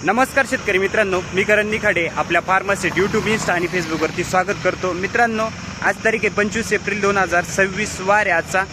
नमस्कार शेतकरी मित्रांनो, मी करण निखाडे आपल्या फार्मसीट यूट्यूब, इंस्टा आणि फेसबुकवरती स्वागत करतो. मित्रांनो, आज तारीख आहे 25 एप्रिल 2026 वार आहे. आजचा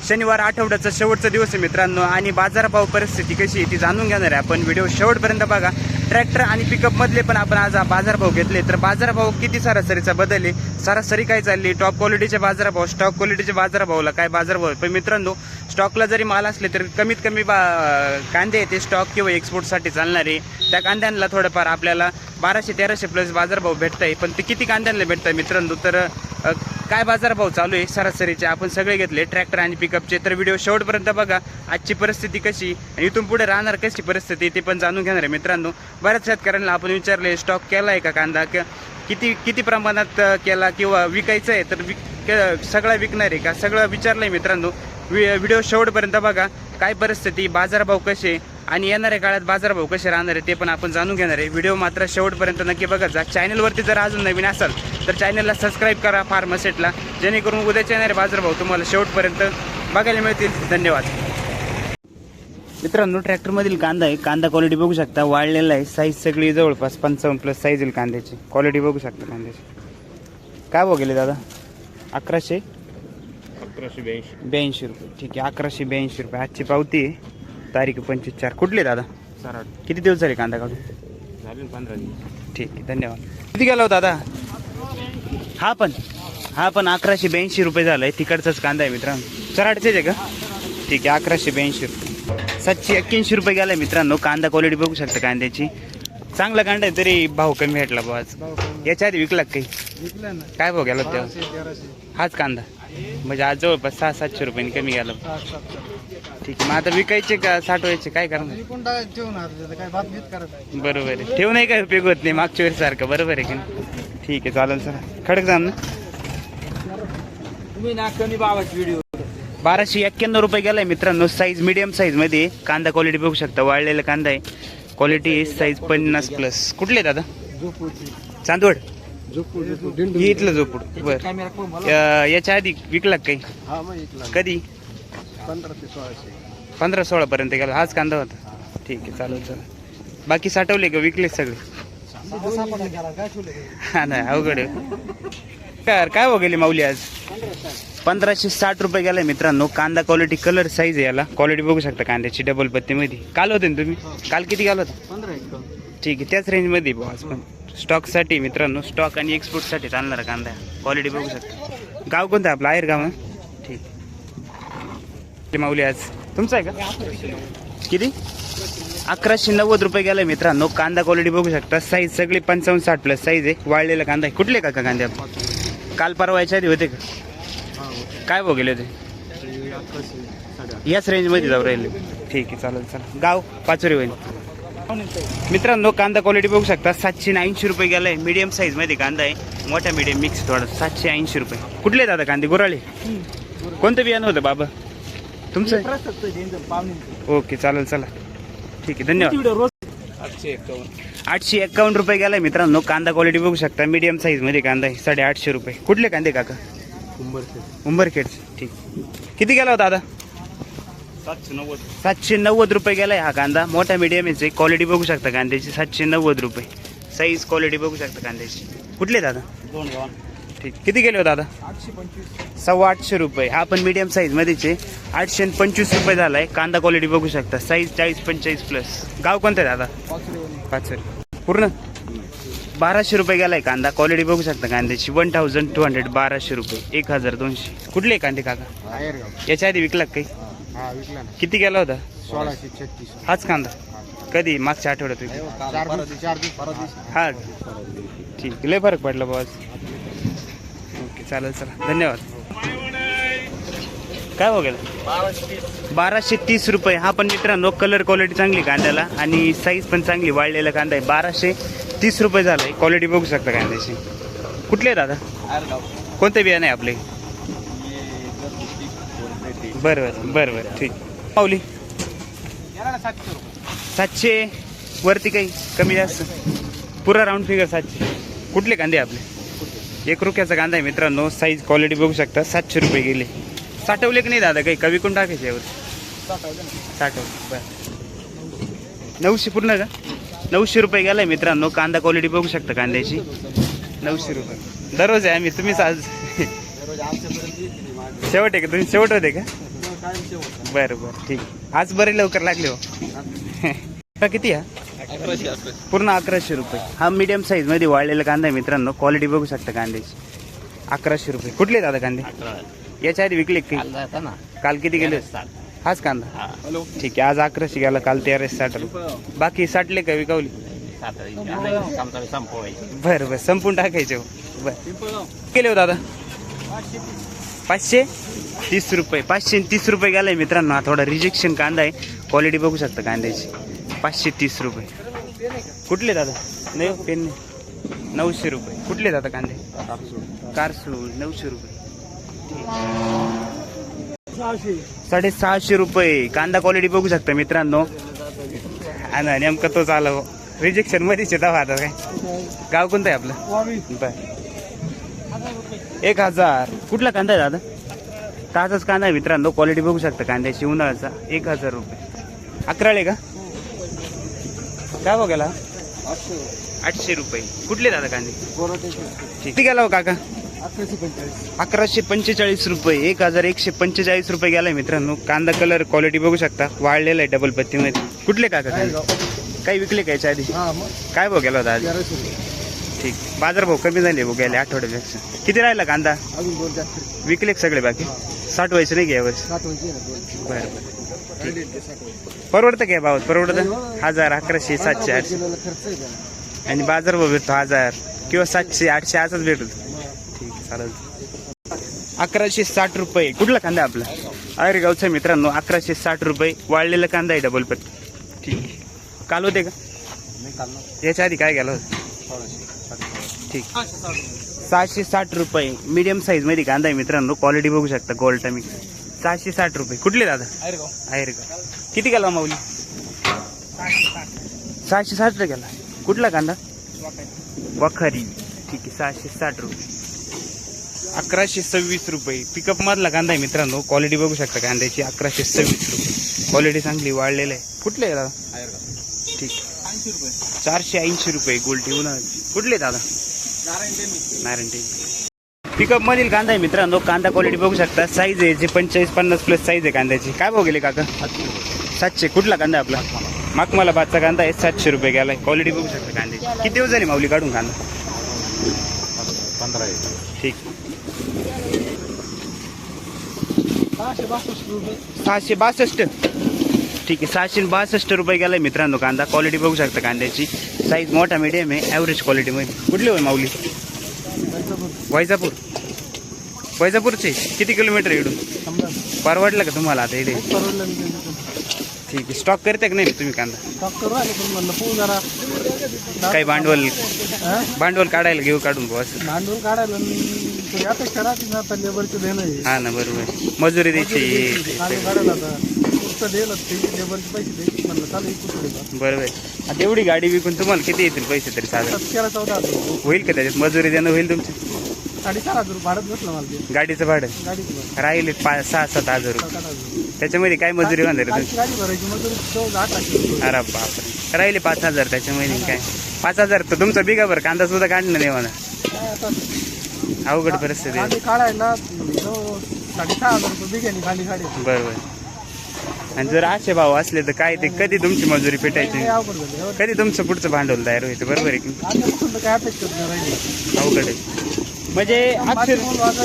शनिवार, आठवड्याचा शेवटचा दिवस आहे मित्रांनो. आणि बाजारभाव परिस्थिती कशी आहे ती जाणून घेणार आहे आपण. व्हिडिओ शेवटपर्यंत बघा. ट्रॅक्टर आणि पिकअपमधले पण आपण आज बाजारभाव घेतले. तर बाजारभाव किती सरासरीचा बदल आहे, सरासरी काय चालली, टॉप क्वालिटीचे बाजारभाव, स्टॉक क्वालिटीचे बाजारभावाला काय बाजारभाव आहे. पण मित्रांनो, स्टॉकला जरी माल असले तरी कमीत कमी कांदे ते स्टॉक किंवा एक्सपोर्टसाठी चालणारे त्या कांद्यांना थोडंफार आपल्याला 1200-1300 प्लस बाजारभाव भेटत आहे. पण ते किती कांद्यांना भेटत आहे मित्रांनो, तर काय बाजारभाव चालू आहे सरासरीचे आपण सगळे घेतले ट्रॅक्टर आणि पिकअपचे. तर व्हिडिओ शेवटपर्यंत बघा. आजची परिस्थिती कशी आणि इथून पुढे राहणार कशी परिस्थिती ते पण जाणून घेणार आहे मित्रांनो. बऱ्याच शेतकऱ्यांना आपण विचारले स्टॉक केला आहे का कांदा, किती प्रमाणात केला किंवा विकायचं आहे तर सगळा विकणार आहे का, सगळं विचारलं आहे मित्रांनो. व्हिडिओ शेवटपर्यंत बघा. काय परिस्थिती, बाजारभाव कसे आणि येणाऱ्या काळात बाजारभाव कसे राहणार आहे ते पण आपण जाणून घेणार आहे. व्हिडिओ मात्र शेवटपर्यंत नक्की बघा. चॅनलवरती जर अजून नवीन असाल तर चॅनलला सबस्क्राईब करा फार्मसेटला, जेणेकरून उद्याच्या येणारे बाजारभाव तुम्हाला शेवटपर्यंत बघायला मिळतील. धन्यवाद. मित्रांनो, ट्रॅक्टरमधील कांदा आहे. कांदा क्वालिटी बघू शकता, वाळलेला आहे. साईज सगळी जवळपास 55 प्लस साईज येईल कांद्याची. क्वालिटी बघू शकता कांद्याची. काय भाव गेले दादा? 1182 रुपये. ठीक आहे, 1182 रुपये. आजची पावती आहे, तारीख 25/4. कुठले दादा? सराट. किती दिवस झाले कांदा काढून? झाले 15 दिवस. ठीक आहे, धन्यवाद. किती गेला होता दादा? हा पण 1182 रुपये झालाय. तिकडचाच कांदा आहे मित्रांनो. चराडचेच आहे का? ठीक आहे, 1182 रुपये. 781 रुपये गेलाय मित्रांनो. कांदा क्वालिटी बघू शकता कांद्याची. चांगला कांदा आहे तरी भाव कमी भेटला बा आज. याच्या आधी विकला काही? काय भाव गेला तेव्हा? हाच कांदा म्हणजे आज जवळपास 600-700 रुपयांनी कमी गेला. ठीक आहे, मग आता विकायचे का साठवायचे, काय करणार? बरोबर आहे, ठेवू नाही काय उपयोग होत नाही मागच्या वेळेस सारखं. बरोबर आहे की नाही? ठीक आहे, चालेल सर. खडक जाम ना. 1291 रुपये गेलाय मित्रांनो. साईज मिडियम साईज मध्ये कांदा. क्वालिटी बघू शकता, वाळलेला कांदा आहे. Quality size 50 plus. कुठले दादा? चांदवड. इथलं जोपूड. बर, याच्या आधी विकला काही? कधी? 15-16 पर्यंत गेला. हाच कांदा होता. ठीक आहे, चालेल चालेल. बाकी साठवले का विकले सगळे? हा नाही, अवघड आहे. काय हो गेली माऊली आज? 1560 रुपये गेलाय मित्रांनो. कांदा क्वालिटी, कलर साईज आहे याला. क्वालिटी बघू शकता कांद्याची, डबल पत्तीमध्ये. काल होते ना तुम्ही? काल किती गेला होता? 15. ठीक आहे, त्याच रेंजमध्ये बॉस. पण स्टॉकसाठी मित्रांनो, स्टॉक आणि एक्सपोर्टसाठी चालणारा कांदा. क्वालिटी बघू शकता. गाव कोणतं आपलं? आहेर गाव. ठीक आहे. माऊली आज तुमचं आहे का? किती? 1190 रुपये गेलाय मित्रांनो. कांदा क्वालिटी बघू शकता. साईज सगळी 55-60 प्लस साईज आहे. वाळलेला कांदा आहे. कुठले का कांदे? काल परवा याच्या आधी होते का? काय भाव गेले होते? याच रेंजमध्ये जाऊ राहिले. ठीक आहे, चालेल चला. गाव पाचोरी होईल मित्रांनो. कांदा क्वालिटी बघू शकता. 780 रुपये गेलाय. मीडियम साईज मध्ये कांदा आहे. मोठा मीडियम मिक्स थोडा. 780 रुपये. कुठले दादा कांदे? गुराळे. कोणतं बियाणं होतं बाबा तुमचं? ओके, चालेल चला. ठीक आहे, धन्यवाद. 851 रुपये गेलाय मित्रांनो. कांदा क्वालिटी बघू शकता. मीडियम साईज मध्ये कांदा आहे. 850 रुपये. कुठले कांदे काका? उंबरखेड. ठीक. किती गेला होता दादा? 790 रुपये गेलाय हा कांदा. मोठा मीडियम आहे. क्वालिटी बघू शकता कांद्याची. 790 रुपये साईज. क्वालिटी बघू शकता कांद्याची. कुठले दादा? ठीक. किती गेले हो दादा? 825 रुपये. हा पण मीडियम साईज मध्येच आहे. 825 रुपये झालाय. कांदा क्वालिटी बघू शकता. Size 40-45 plus. गाव कोणतं आहे दादा? पाचोरी. पूर्ण 1200 रुपये गेलाय कांदा. क्वालिटी बघू शकता कांद्याची. 1200. 1200 रुपये. 1200. कुठले कांदे काका? याच्या आधी विकला काही? किती गेला होता? 1636. हाच कांदा? कधी? मागच्या आठवड्यात हा. ठीक, लय फरक पडला बॉस. ओके, चालेल चला, धन्यवाद. काय हो गेलं? 1230 रुपये. हा पण मित्रांनो, कलर क्वालिटी चांगली कांद्याला आणि साईज पण चांगली. वाळलेला कांदा आहे. 1230 रुपये झालाय. क्वालिटी बघू शकता कांद्याची. कुठले दादा? कोणते बियाणे आहे आपले? बरं, ठीक. पावली 700 वरती, काही कमी जास्त? पुरा राऊंड फिगर 700. कुठले कांदे आपले? 1 रुपयाचा कांदा आहे मित्रांनो. साईज क्वालिटी बघू शकता. 700 रुपये गेले. साठवले की नाही दादा काही? कवी कोण टाकायचे यावर? साठवले. बरं, 900 पूर्ण का? 900 रुपये गेलाय मित्रांनो. कांदा क्वालिटी बघू शकता कांद्याची. 900 रुपये दररोज आहे. आम्ही तुम्हीच आज शेवट आहे का? तुम्ही शेवट होते का? बरं बरं ठीक. आज बरे लवकर लागले हो. का किती हा? पूर्ण 1100 रुपये. हा मीडियम साईज मध्ये वाळलेला कांदा आहे मित्रांनो. क्वालिटी बघू शकता कांद्याची. 1100 रुपये. कुठले दादा कांदे? याच्या आधी विकले काही? काल किती गेले? हाच कांदा. ठीक आहे. आज 1100 गेला, काल 1360 रुपये. बाकी साठले का विकावली? बरं बरं संपून टाकायचे हो. बरं केले हो दादा? 530 रुपये. 530 रुपये गेलाय मित्रांनो. हा थोडा रिजेक्शन कांदा आहे. क्वालिटी बघू शकता कांद्याची. 530 रुपये. कुठले दादा? नाही पेन. 900 रुपये. कुठले दादा कांदे? कारसू. 900 रुपये. 650 रुपये. कांदा क्वालिटी बघू शकता मित्रांनो. आणि नेमकं तोच आला हो. रिजेक्शन मध्येच येतात आता काय. गाव कोणतं आहे आपलं? बर 1000. कुठला कांदा आहे दादा? ताजाच कांदा आहे मित्रांनो. क्वालिटी बघू शकता कांद्याची. उन्हाळ्याचा. 1000 रुपये. 11 का? काय बघायला? 800 रुपये. कुठले दादा कांदे? किती गेला हो काका? 1145 रुपये. 1145 रुपये गेलाय मित्रांनो. कांदा कलर क्वालिटी बघू शकता. वाळलेला आहे डबल पत्तीमध्ये. कुठले काका कांदे? काही विकले का याच्या आधी? काय भाव गेला होता आज? ठीक. बाजारभाव कमी झाले भाऊ गेले आठवड्यापेक्षा. किती राहिला कांदा? विकले सगळे बाकी? 60 व्हायचं नाही घ्या वर्ष? बरं बरं परवडतं काय भावात? परवडतं. 1000, 1100, 700, 800 आणि बाजारभाव भेटतो 1000 किंवा 700, 800 असाच भेटतो. ठीक आहे चालेल. 1160 रुपये. कुठला कांदा आपला? अरे गावचा मित्रांनो. 1160 रुपये. वाळलेला कांदा आहे डबल पत्ती. ठीक आहे. काल होते का? याच्या आधी काय गेला होता? ठीक. 660 रुपये. मीडियम साईज मध्ये कांदा आहे मित्रांनो. क्वालिटी बघू शकता. गोल्ड टमिक. 660 रुपये. कुठले दादा? आहेर का? किती गेला माऊली? 660 गेला. कुठला कांदा? वखारी. ठीक आहे. 660 रुपये. 1126 रुपये. पिकअप मधला कांदा आहे मित्रांनो. क्वालिटी बघू शकता कांद्याची. 1126 रुपये. क्वालिटी चांगली. वाळलेलं आहे. कुठले दादा? ठीक. 480 रुपये. गोल्टी. उन्हाळ्याची. कुठले दादा? नारायण. पिकअप मधील कांदा आहे मित्रांनो. कांदा क्वालिटी बघू शकता. साईज आहे जे 45-50 प्लस साईज आहे कांद्याची. काय भाव गेले काका? 700. कुठला कांदा आपला? माकमाला बादचा कांदा आहे. 700 रुपये गेलाय. क्वालिटी बघू शकता कांद्याची. किती दिवस झाली माऊली काढून कांदा? 15. ठीक. 662. ठीक आहे. 662 रुपये गेलाय मित्रांनो कांदा. क्वालिटी बघू शकता कांद्याची. साईज मोठा मीडियम आहे. ॲव्हरेज क्वालिटीमध्ये. कुठली होय माऊली? वैजापूर. वैजापूरचे किती किलोमीटर इकडून? परवडलं का तुम्हाला आता इकडे? ठीक आहे. स्टॉक करते का नाही तुम्ही कांदा? काही भांडवल काढायला घेऊ काढून भाऊ असं? भांडवल काढायला लेबरचं देणं आहे. हा ना बरोबर. मजुरी द्यायची. बरोबर. आता एवढी गाडी विकून तुम्हाला किती येतील पैसे तरी साधारण? 13-14 होईल का त्याच्यात? मजुरी देणं होईल तुमची? 4,500 भाडं बसलं मला ते. गाडीचं भाडं गाडीचं राहिले 6-7 हजार रुपये. त्याच्यामध्ये काय मजुरी होणार आहे? गाडी भरायची मजुरी 8,00,000. अरे बापरे. राहिले 5,000. त्याच्यामध्ये काय 5,000 तर तुमचा बिगाभर कांदा सुद्धा काढणं नाही म्हणा. काय आता अवघड परिस्थिती आहे. गाडी काढायला 6,500 रुपये बिघानी खाली गाडी. बरोबर. आणि जर असे भाव असले तर काय ते कधी तुमची मजुरी पेटायची? अवघड झाली. कधी तुमचं पुढचं भांडवल तयार व्हायचं? बरोबर आहे की? आता काय अपेक्षा नाही राहिली. अवघड आहे. म्हणजे अक्षर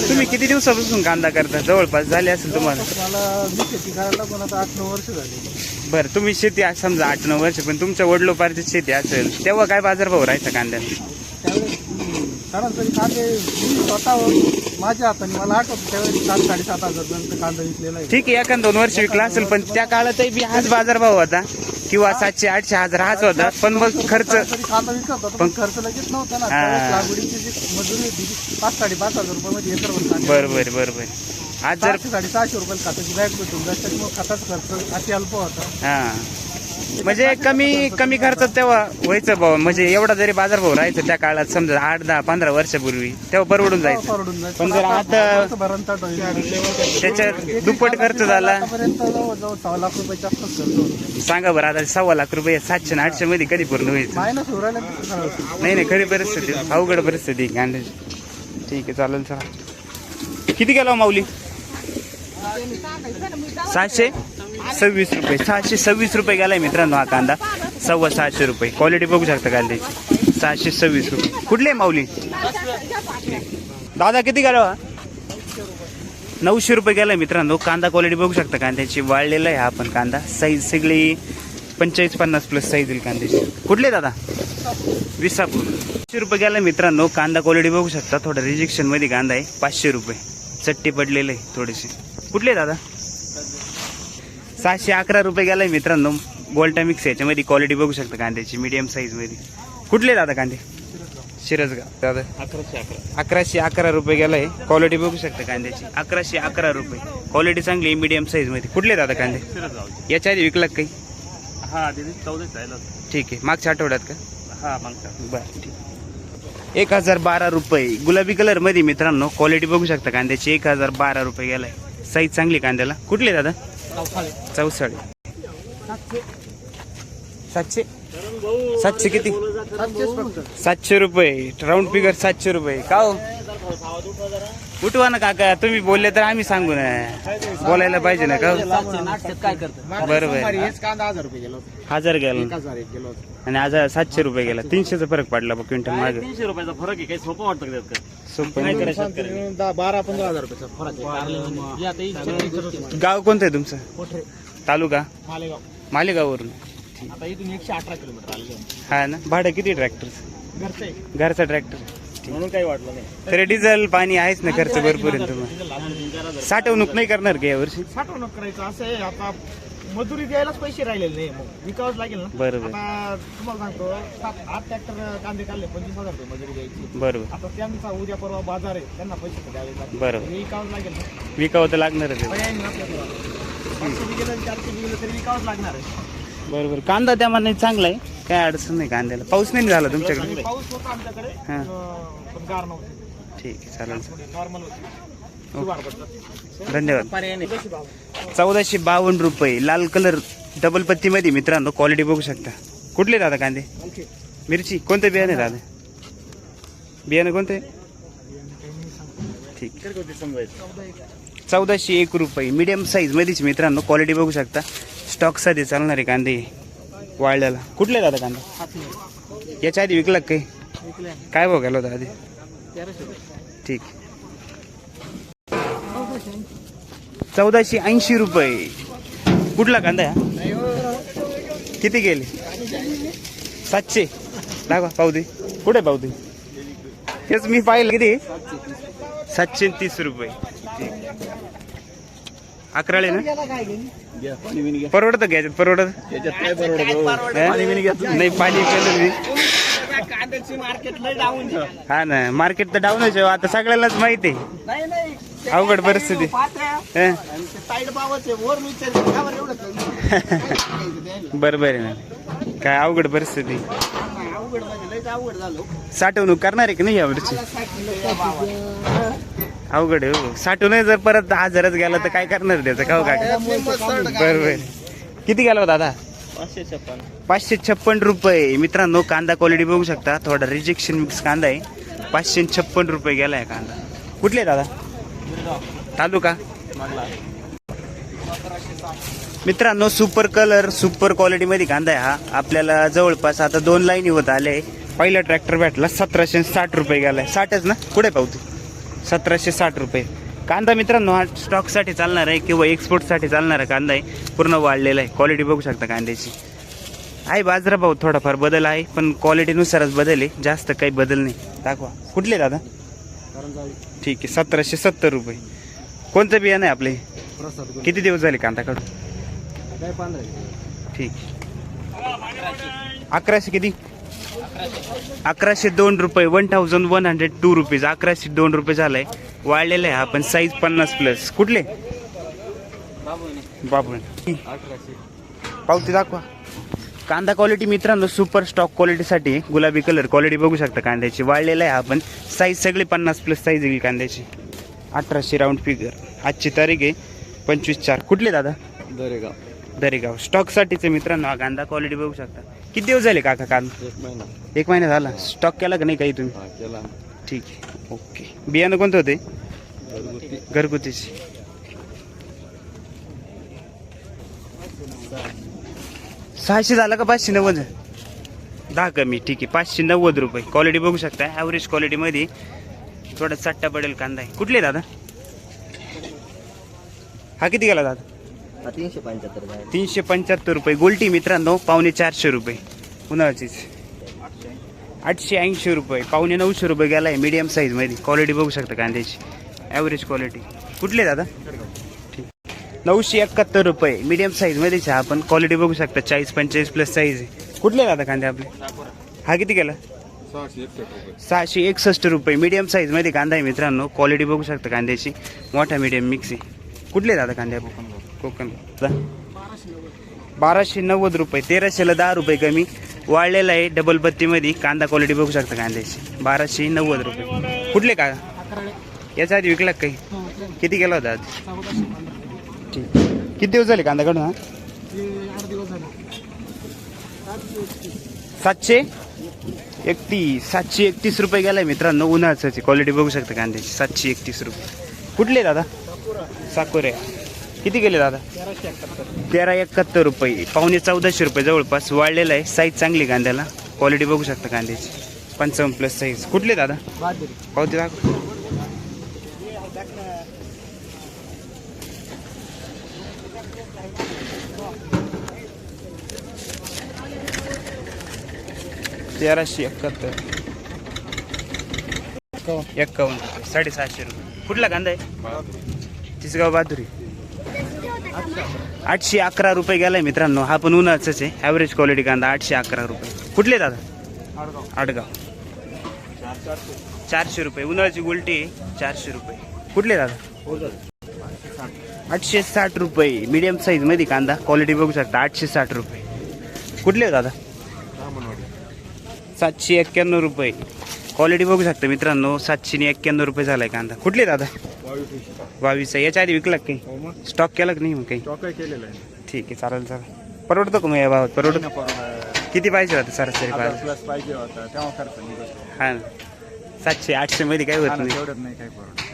तुम्ही किती दिवसापासून कांदा करता? जवळपास झाले असेल तुम्हाला? मला मी शेती करायला पण आता 8-9 वर्ष झाली. बरं. तुम्ही शेती समजा 8-9 वर्ष, पण तुमच्या वडिलोपार्जित शेती असेल तेव्हा काय बाजारभाव राहायचा कांद्याला? त्यावेळेस सरासरी कांदे मी स्वतःवर माझ्या हाताने मला आठवतं त्यावेळेस 7,000-7,500 पर्यंत कांदा विकलेला आहे. ठीक आहे. एखाद 2 वर्ष विकला असेल, पण त्या काळातही बी हाच बाजारभाव होता किंवा 700-800 हजार हाच होता. पण मग खर्च कांदा विकत होता पण खर्च लगेच नव्हता ना. त्यावेळेस लागवडीची जी मजुरी होती 5,000-5,500 रुपये मध्ये एकर. बरोबर. आज जर 600-650 रुपये खताची बॅग भेटून जास्त, मग खताचा खर्च अति अल्प होता. हा म्हणजे कमी खर्चात तेव्हा व्हायचं भाऊ, म्हणजे एवढा जरी बाजारभाव राहायचं त्या काळात समजा 8, 10, 15 वर्षापूर्वी तेव्हा परवडून जायचं. परवडून जायचं. पण जर आता भरण ताट होईल. त्याच्यात दुप्पट खर्च झाला. आतापर्यंत जवळजवळ 6 लाख रुपयाच्या आसपास खर्च होतो. सांगा बरं, आता 1.25 लाख रुपये 700 आणि 800 मध्ये कधी पूर्ण व्हायचं? मायनस उरायला नाही खरी परिस्थिती, अवघड परिस्थिती कांद्याची. ठीक आहे, चालेल. चला, किती गेला माऊली? 626 रुपये. 626 रुपये गेलाय मित्रांनो हा कांदा. 650 रुपये. क्वालिटी बघू शकता कांद्याची. 626 रुपये. कुठले आहे माऊली? दादा किती गेला? 900 रुपये गेलाय मित्रांनो. कांदा क्वालिटी बघू शकता कांद्याची. वाळलेला आहे हा पण कांदा. साईज सगळी 45-50 प्लस साईज येईल कांद्याची. कुठले दादा? विसापूर. 500 रुपये गेलाय मित्रांनो. कांदा क्वालिटी बघू शकता. थोडा रिजेक्शन मध्ये कांदा आहे. 500 रुपये. चट्टी पडलेले आहे थोडेसे. कुठले दादा? 611 रुपये गेलाय मित्रांनो. गोल्टा मिक्स याच्यामध्ये क्वालिटी बघू शकता कांद्याची, मीडियम साईज मध्ये. कुठले दादा कांदे? शिरसगाव. दादा 1111 रुपये गेलाय. क्वालिटी बघू शकता कांद्याची. 1111 रुपये. क्वालिटी चांगली आहे, मीडियम साईज मध्ये. कुठले दादा कांदे? याच्या आधी विकला काही? हा दिदी 14 राहिलं. ठीक आहे, मागच्या आठवड्यात का? हा मागचा. बरं, ठीक. 1012 रुपये. गुलाबी कलर मध्ये मित्रांनो. क्वालिटी बघू शकता कांद्याची. 1012 रुपये गेलाय. साईज चांगली कांद्याला. कुठले दादा? चौसाळे. 700 किती? 700 रुपये. राऊंड फिगर 700 रुपये. का हो? उठवा ना काका, तुम्ही बोलले तर आम्ही सांगू ना. बोलायला पाहिजे ना का? बरोबर. कांदा 1000 रुपये गेलो. 1000 गेला 1001 गेलो. आणि आज 700 रुपये गेला. 300चा फरक पडला बघ क्विंटल मागे. 300 रुपयाचा फरक आहे. काही सोपं वाटतं का? सोपं नाही नाही. करायचं. 12-15 हजार रुपयाचा फरक आहे. गाव कोणतं आहे तुमचं? कोठे? तालुका? मालेगाव. मालेगाववरून. आता इथून 118 किलोमीटर आले. हा ना. भाडं किती ट्रॅक्टर? घरचं आहे. घरचा ट्रॅक्टर. म्हणून काही वाटलं नाही. तरी डिझेल पाणी आहेच ना, खर्च भरपूर आहे तुम्हाला. साठवणूक नाही करणार का यावर्षी? साठवणूक करायचं असं आहे. आता मजुरी द्यायलाच पैसे राहिलेले नाही, मग विकावंच लागेल ना. बरोबर. आता तुम्हाला सांगतो 7-8 ट्रॅक्टर कांदे काढले, 25,000 रुपये मजुरी द्यायची. बरोबर. आता त्यांचा उद्या परवा बाजार आहे, त्यांना पैसे द्यावे लागतील. बरोबर. विकावंच लागेल ना. विकावं तर लागणारच आहे. पर्याय नाही आपल्याकडे. 500 बी गेलं 400 बी गेलं तरी विकावंच लागणार आहे. बरोबर. कांदा त्या मानाने चांगला आहे, काय अडचण नाही कांद्याला. पाऊस नाही झाला तुमच्याकडे? पाऊस होता आमच्याकडे, हा. पण गार नव्हती. ठीक आहे, चालेल. नॉर्मल होती. धन्यवाद. पर्याय नाही. 1452 रुपये. लाल कलर डबल पत्ती मध्ये मित्रांनो. क्वालिटी बघू शकता. कुठले दादा कांदे? मिरची. कोणतं बियाणे दादा? बियाणं कोणते? ठीक. 1401 रुपये. मीडियम साईज मध्येच मित्रांनो. क्वालिटी बघू शकता. स्टॉक साठी चालणारे कांदे वाळल्याला. कुठले दादा कांदा? याच्या आधी विकला काही? काय भाव गेला होता आधी? ठीक. 1480 रुपये. कुठला कांदा आहे? किती गेले? 700. दाखवा पाहू दे. कुठे पाहू दे? हेच मी पाहिलं. किती? 730 रुपये. ठीक. 11 ना. परवडतं घ्यायच्यात? परवडत नाही. पाणी पेलं. हा ना, मार्केट तर डाऊनच आहे आता, सगळ्यालाच माहिती आहे. अवघड परिस्थिती. बरोबर आहे ना. काय अवघड परिस्थिती. साठवणूक करणार आहे की नाही यावर्षी? अवघड आहे हो. साठवून जर परत 1000च गेला तर काय करणार त्याचं? का बरोबर. किती गेला दादा? 556 रुपये. मित्रांनो कांदा क्वालिटी बघू शकता. थोडा रिजेक्शन मिक्स कांदा आहे. 556 रुपये गेलाय कांदा. कुठले दादा? तालुका? मित्रांनो सुपर कलर सुपर क्वालिटी मध्ये कांदा आहे हा. आपल्याला जवळपास आता 2 लाईनी होत आले. पहिला ट्रॅक्टर भेटला 1760 रुपये गेलाय. 60च ना? पुढे पाहतो. 1760 रुपये कांदा मित्रांनो. हा स्टॉक साठी चालणार आहे किंवा एक्सपोर्ट साठी चालणारा कांदा आहे. पूर्ण वाढलेला आहे. क्वालिटी बघू शकता कांद्याची. आहे बाजारभाव थोडाफार बदल आहे, पण क्वालिटीनुसारच बदल आहे, जास्त काही बदल नाही. दाखवा. कुठले दादा? ठीक आहे. 1770 रुपये. कोणतं बियाणं आहे आपले? किती दिवस झाले कांदा काढून? ठीक. 1100 किती? 1102 रुपये. 1102 रुपीज. 1102 रुपये झालाय. वाढलेला आहे हा पण साईज 50 प्लस. कुठले? बाबू. पावती दाखवा. कांदा क्वालिटी मित्रांनो सुपर स्टॉक क्वालिटीसाठी गुलाबी कलर क्वालिटी बघू शकता कांद्याची. वाळलेला आहे आपण. साईज सगळी 50+ साईज येईल कांद्याची. 1800 राऊंड फिगर. आजची तारीख आहे 25/4. कुठले दादा? दरेगाव. स्टॉकसाठीचे मित्रांनो हा कांदा क्वालिटी बघू शकता. किती दिवस झाले काका कांदा? 1 महिना झाला. स्टॉक केला का नाही काही तुम्ही? ठीक आहे, ओके. बियाणं कोणतं होते? घरगुतीची. ₹600 झाला का 590? 10 कमी. ठीक आहे, ₹590. क्वालिटी बघू शकता. ॲव्हरेज क्वालिटीमध्ये थोडा चट्टा पडेल कांदा आहे. कुठले दादा? हा किती गेला दादा? 375 रुपये. गोल्टी मित्रांनो ₹450. उन्हाळ्याचीच. 880 रुपये. ₹950 गेला आहे मीडियम साईजमध्ये. क्वालिटी बघू शकता कांद्याची. Average quality. कुठले दादा? ठीक. 971 रुपये. मीडियम साईजमध्येच आहे आपण. क्वालिटी बघू शकता. 40-45+ साईज आहे. कुठले दादा कांदे आपले? हा किती गेला? 661 रुपये. मीडियम साईजमध्ये कांदा आहे मित्रांनो. क्वालिटी बघू शकता कांद्याची. मोठा मीडियम मिक्स आहे. कुठले दादा कांदे आपले? कोकण. 1290 रुपये. 1300ला 10 रुपये कमी. वाळलेला आहे डबल बत्तीमध्ये. कांदा क्वालिटी बघू शकता कांद्याची. 1290 रुपये. कुठले का? याच्या आधी विकला काही? किती गेला होता आज? ठीक. किती दिवस झाले कांदा काढून? हा 731 रुपये गेलाय मित्रांनो. उन्हाळ्याची क्वालिटी बघू शकता कांद्याची. 731 रुपये. कुठले दादा? साकोरे. किती गेले दादा? 1371 रुपये. ₹1400 रुपये जवळपास. वाळलेला आहे. साईज चांगली कांद्याला. क्वालिटी बघू शकता कांद्याची. 55+ साईज. कुठले दादा? पावती दाखव. ₹1371. 51. 750 रुपये. कुठला कांदा आहे? तिसगाव बहादुरी. 811 रुपये गेलाय मित्रांनो. हा पण उन्हाचाच आहे. ॲव्हरेज क्वालिटी कांदा. 811 रुपये. कुठले दादा? आडगाव. 400 रुपये. उन्हाळ्याची गोल्टी 400 रुपये. कुठले दादा? 860 रुपये. मीडियम साईजमध्ये कांदा. क्वालिटी बघू शकता. 860 रुपये. कुठले दादा? 791 रुपये. क्वालिटी बघू शकता मित्रांनो. 791 रुपये झालाय कांदा. कुठले दादा? 22. याच्या आधी विकला काही? स्टॉक केला की नाही मग काही? केलेलं आहे. ठीक आहे, चालेल चालेल. परवडतो का मग या भावात? परवडतो. किती पाहिजे होतं सरासरी? पाहिजे होता तेव्हा खर्च निघतो. हा ना. 700-800 मध्ये काय होत नाही. एवढंच नाही काही परवडत.